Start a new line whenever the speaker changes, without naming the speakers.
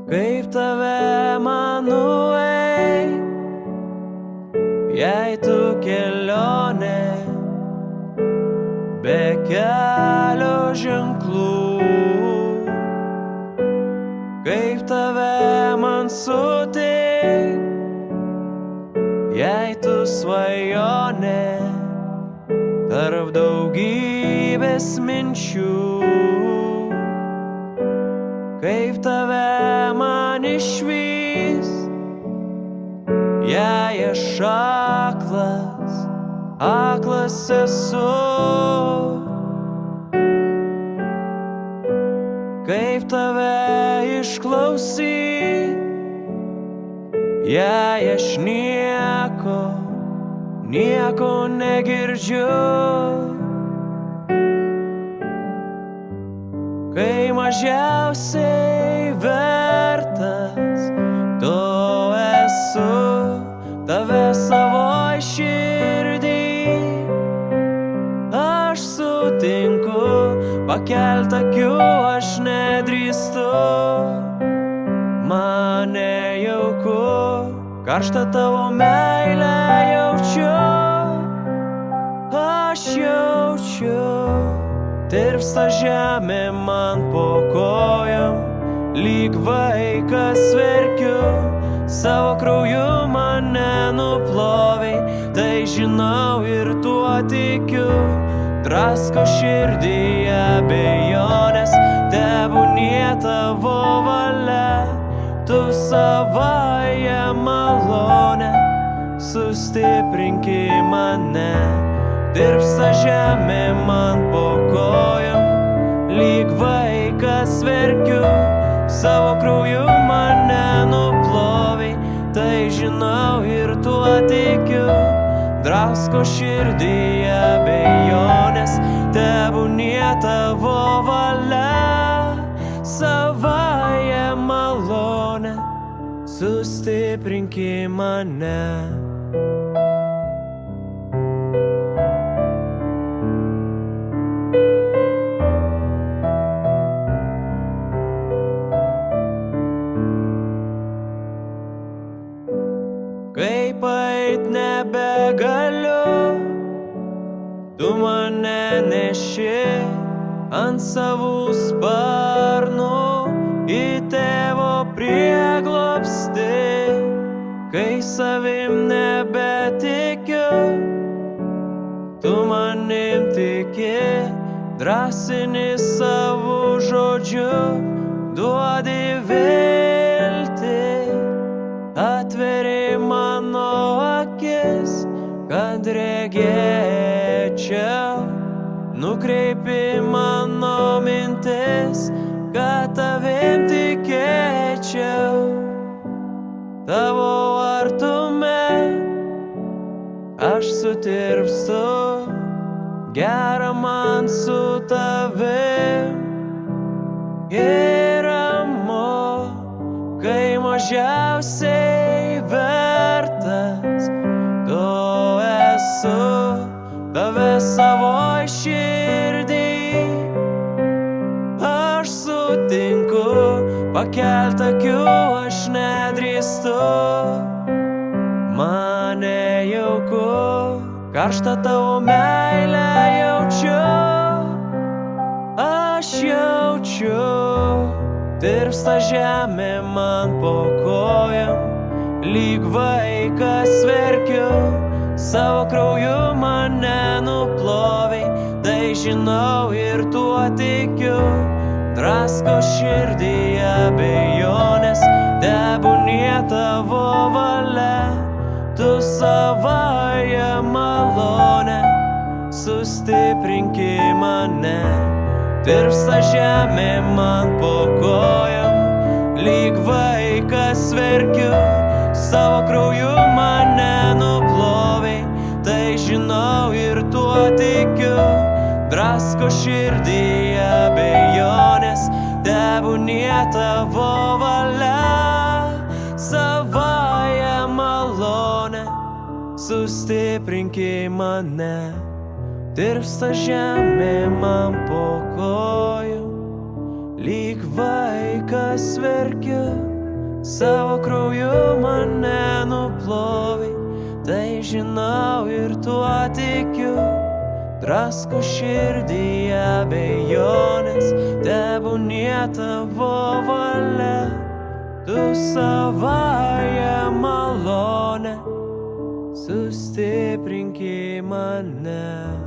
Kaip tave manuai, jei tu kelionė be kelio ženklų. Kaip tave man suteik, jei tu svajonė tarp daugybės minčių. Kaip tave man išvys, jei aš aklas esu. Kaip tave išklausyt, jei aš nieko negirdžiu. Kai mažiausiai vertas tu esu, tave savoj širdį aš sutinku, pakelt akių aš nedrįstu. Man nejauku, karštą tavo meilę jaučiu, aš jaučiu. Tirpsta žemė man po kojom, lyg vaikas verkiu, savo krauju mane nuplovei, tai žinau ir tuo tikiu. Drasko širdį abejonės, tebūnie tavo valia, tu savąją malonę sustiprinki mane. Tirpsta žemė man po kojom, lyg vaikas verkiu, savo krauju mane nuplovei, tai žinau ir tuo tikiu. Drasko širdį abejonės, tebūnie tavo valia, savąją malonę sustiprinki mane. Kaip eit nebegaliu, tu mane neši ant savų sparnų į tėvo prieglobstį. Kai savim nebetikiu, tu manim tiki, drąsini savo žodžiu, duodi viltį. Atveri mano akis, kad regėčiau, nukreipi mano mintis, kad tavim tikėčiau. Tavo artume aš sutirpstu, gera man su tavim. Ir ramu, kai mažiausiai vertas tu esu, tave savoj širdį aš sutinku, pakelt akių aš nedrįstu. Man nejauku, karštą tavo meilę jaučiu, aš jaučiu. Tirpsta žemė man po kojom, lyg vaikas verkiu, savo krauju mane nuplovei, tai žinau ir tuo tikiu. Drasko širdį abejonės, tebūnie tavo valia, tu savąją malonę sustiprinki mane. Tirpsta žemė man po kojom, lyg vaikas verkiu, savo krauju mane nuplovei, tai žinau ir tuo tikiu. Drasko širdį abejonės, tebūnie tavo valia, savąją malonę sustiprinki mane. Tirpsta žemė man po kojų, lyg vaikas verkiu, Savo krauju mane nuplovai, tai žinau ir tuo tikiu. Drasko širdį abejonės, tebūnie tavo valia. Tu savąją malonę sustiprinki mane.